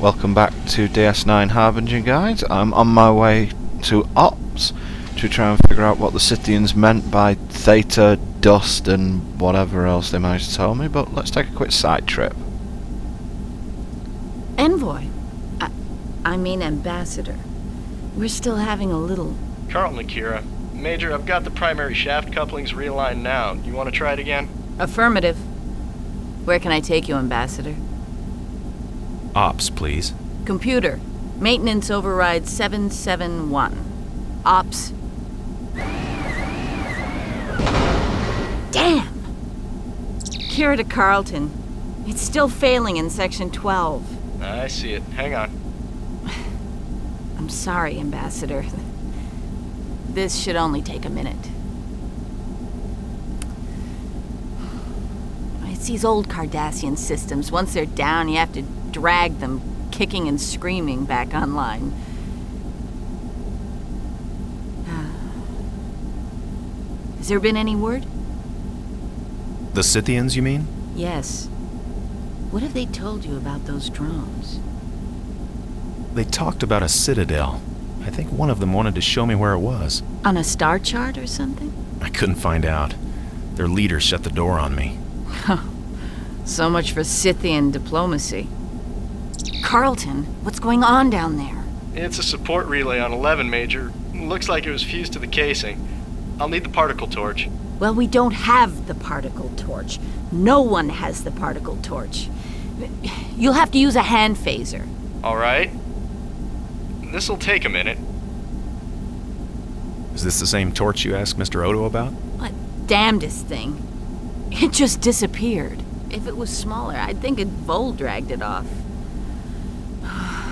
Welcome back to DS9 Harbinger, guys. I'm on my way to Ops to try and figure out what the Scythians meant by theta, dust, and whatever else they managed to tell me, but let's take a quick side trip. Envoy. I mean Ambassador. We're still having a little... Carlton Akira. Major, I've got the primary shaft couplings realigned now. You want to try it again? Affirmative. Where can I take you, Ambassador? Ops, please. Computer. Maintenance override 771. Ops. Damn! Kira to Carlton. It's still failing in Section 12. I see it. Hang on. I'm sorry, Ambassador. This should only take a minute. It's these old Cardassian systems. Once they're down, you have to drag them, kicking and screaming, back online. Has there been any word? The Scythians, you mean? Yes. What have they told you about those drones? They talked about a citadel. I think one of them wanted to show me where it was. On a star chart or something? I couldn't find out. Their leader shut the door on me. So much for Scythian diplomacy. Carlton, what's going on down there? It's a support relay on 11, Major. Looks like it was fused to the casing. I'll need the particle torch. Well, we don't have the particle torch. No one has the particle torch. You'll have to use a hand phaser. All right. This'll take a minute. Is this the same torch you asked Mr. Odo about? What damnedest thing. It just disappeared. If it was smaller, I'd think a vole dragged it off.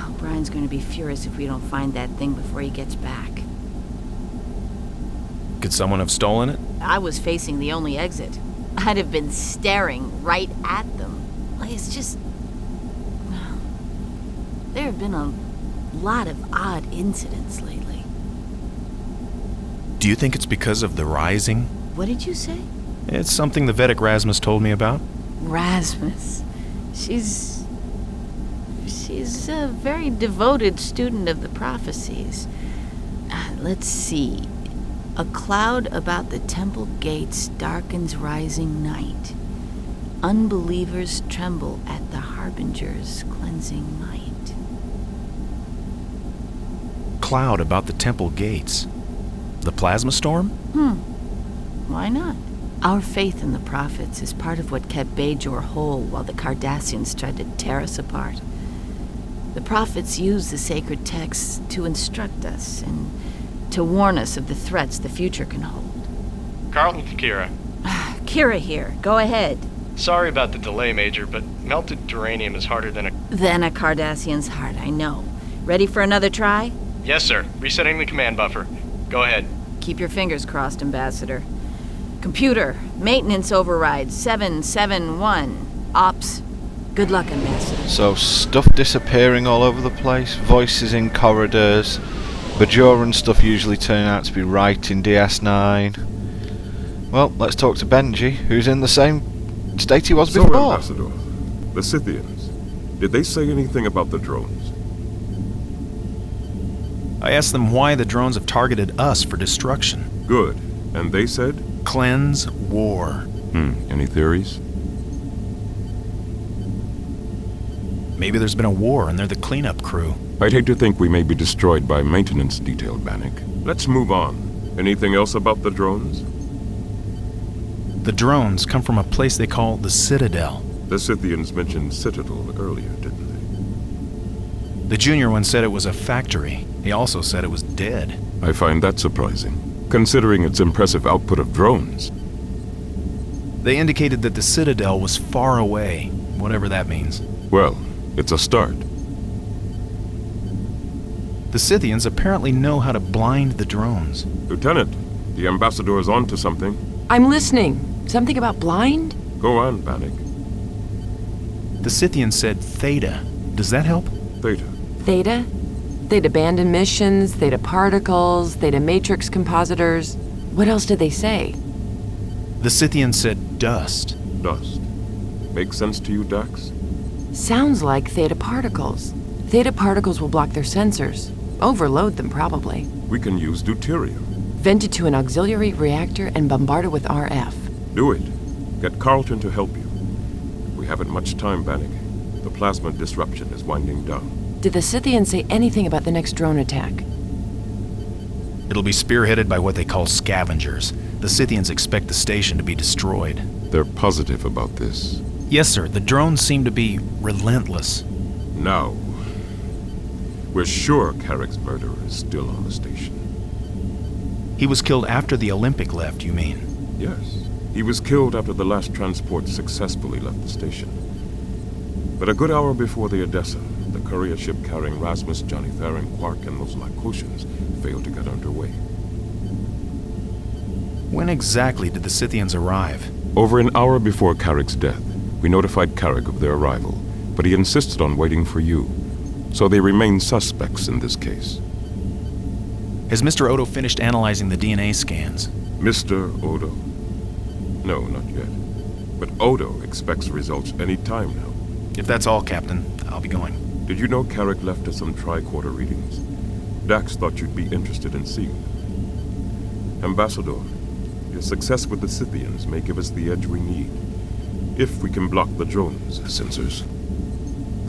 O'Brien's going to be furious if we don't find that thing before he gets back. Could someone have stolen it? I was facing the only exit. I'd have been staring right at them. It's just... There have been a lot of odd incidents lately. Do you think it's because of the rising? What did you say? It's something the Vedic Rasmus told me about. Rasmus. She's a very devoted student of the prophecies. Let's see. A cloud about the temple gates darkens rising night. Unbelievers tremble at the Harbinger's cleansing might. Cloud about the temple gates. The plasma storm? Why not? Our faith in the prophets is part of what kept Bajor whole while the Cardassians tried to tear us apart. The prophets use the sacred texts to instruct us and to warn us of the threats the future can hold. Carlton Akira. Kira here. Go ahead. Sorry about the delay, Major, but melted duranium is harder than a... Than a Cardassian's heart, I know. Ready for another try? Yes, sir. Resetting the command buffer. Go ahead. Keep your fingers crossed, Ambassador. Computer, maintenance override 771. Ops. Good luck, Ambassador. So, stuff disappearing all over the place, voices in corridors, Bajoran stuff usually turning out to be right in DS9. Well, let's talk to Benji, who's in the same state he was before. So, Ambassador, the Scythians, did they say anything about the drones? I asked them why the drones have targeted us for destruction. Good. And they said? Cleanse war. Any theories? Maybe there's been a war and they're the cleanup crew. I'd hate to think we may be destroyed by maintenance detail, Bannock. Let's move on. Anything else about the drones? The drones come from a place they call the Citadel. The Scythians mentioned Citadel earlier, didn't they? The junior one said it was a factory. He also said it was dead. I find that surprising, considering its impressive output of drones. They indicated that the Citadel was far away, whatever that means. Well, it's a start. The Scythians apparently know how to blind the drones. Lieutenant, the Ambassador is on to something. I'm listening. Something about blind? Go on, Bannock. The Scythians said theta. Does that help? Theta. Theta? They'd abandon missions, theta particles, theta matrix compositors. What else did they say? The Scythians said dust. Dust. Make sense to you, Dax? Sounds like theta particles. Theta particles will block their sensors. Overload them, probably. We can use deuterium. Vent it to an auxiliary reactor and bombard it with RF. Do it. Get Carlton to help you. We haven't much time, Bannock. The plasma disruption is winding down. Did the Scythians say anything about the next drone attack? It'll be spearheaded by what they call scavengers. The Scythians expect the station to be destroyed. They're positive about this. Yes, sir. The drones seem to be relentless. Now, we're sure Carrick's murderer is still on the station. He was killed after the Olympic left, you mean? Yes. He was killed after the last transport successfully left the station. But a good hour before the Odessa, the courier ship carrying Rasmus, Johnny Theron, Quark, and those Lycotians failed to get underway. When exactly did the Scythians arrive? Over an hour before Carrick's death, we notified Carrick of their arrival, but he insisted on waiting for you. So they remain suspects in this case. Has Mr. Odo finished analyzing the DNA scans? Mr. Odo? No, not yet. But Odo expects results any time now. If that's all, Captain, I'll be going. Did you know Carrick left us some tricorder readings? Dax thought you'd be interested in seeing them. Ambassador, your success with the Scythians may give us the edge we need. If we can block the drones' sensors.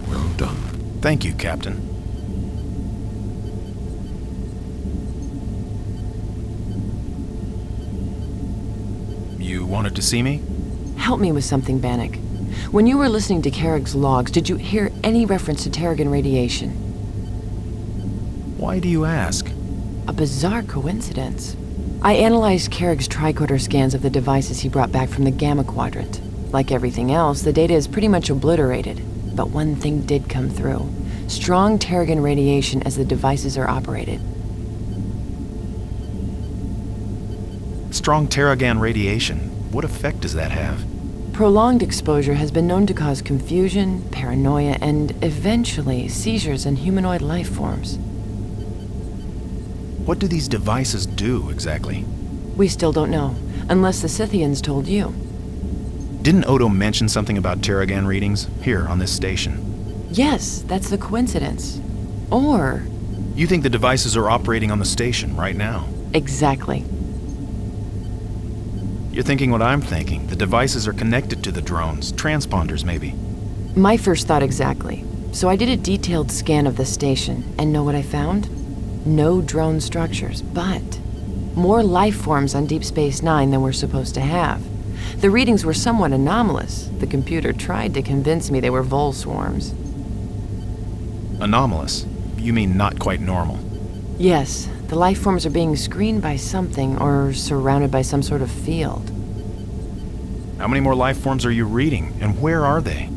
Well done. Thank you, Captain. You wanted to see me? Help me with something, Bannock. When you were listening to Carrick's logs, did you hear any reference to Terrigen radiation? Why do you ask? A bizarre coincidence. I analyzed Carrick's tricorder scans of the devices he brought back from the Gamma Quadrant. Like everything else, the data is pretty much obliterated. But one thing did come through. Strong Terrigen radiation as the devices are operated. Strong Terrigen radiation. What effect does that have? Prolonged exposure has been known to cause confusion, paranoia, and eventually seizures in humanoid life forms. What do these devices do, exactly? We still don't know, unless the Scythians told you. Didn't Odo mention something about Terrigen readings here on this station? Yes, that's the coincidence. Or... You think the devices are operating on the station right now? Exactly. You're thinking what I'm thinking. The devices are connected to the drones, transponders maybe. My first thought exactly. So I did a detailed scan of the station, and know what I found? No drone structures, but more life forms on Deep Space Nine than we're supposed to have. The readings were somewhat anomalous. The computer tried to convince me they were vole swarms. Anomalous? You mean not quite normal? Yes, the life forms are being screened by something or surrounded by some sort of field. How many more life forms are you reading, and where are they?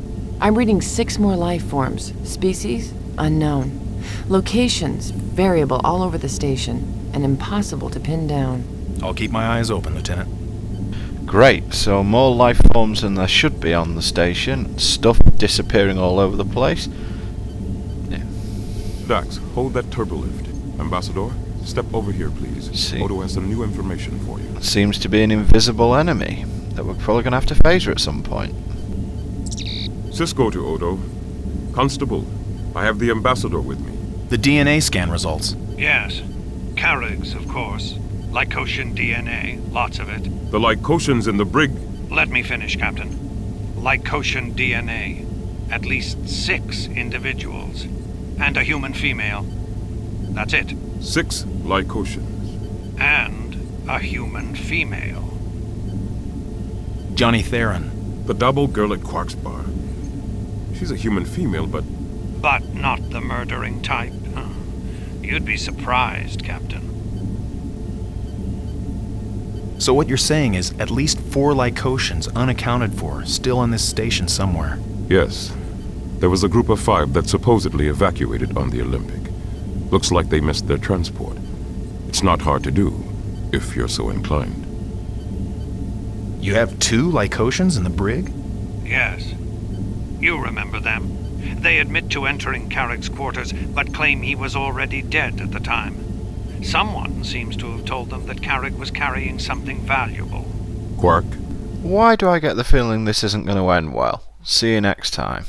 I'm reading 6 more life forms. Species? Unknown. Locations? Variable all over the station, and impossible to pin down. I'll keep my eyes open, Lieutenant. Great, so more life forms than there should be on the station. Stuff disappearing all over the place. Yeah. Dax, hold that turbolift. Ambassador, step over here, please. See. Odo has some new information for you. Seems to be an invisible enemy that we're probably going to have to phaser at some point. Cisco to Odo. Constable, I have the Ambassador with me. The DNA scan results. Yes. Carrick's, of course. Lycotian DNA, lots of it. The Lycotians in the brig. Let me finish, Captain. Lycotian DNA. At least 6 individuals. And a human female. That's it. 6 Lycotians. And a human female. Johnny Theron. The double girl at Quark's bar. She's a human female, but... But not the murdering type. You'd be surprised, Captain. So what you're saying is at least 4 Lycotians unaccounted for, still on this station somewhere. Yes. There was a group of 5 that supposedly evacuated on the Olympic. Looks like they missed their transport. It's not hard to do, if you're so inclined. You have 2 Lycotians in the brig? Yes. You remember them. They admit to entering Carrick's quarters, but claim he was already dead at the time. Someone seems to have told them that Carrick was carrying something valuable. Quark? Why do I get the feeling this isn't going to end well? See you next time.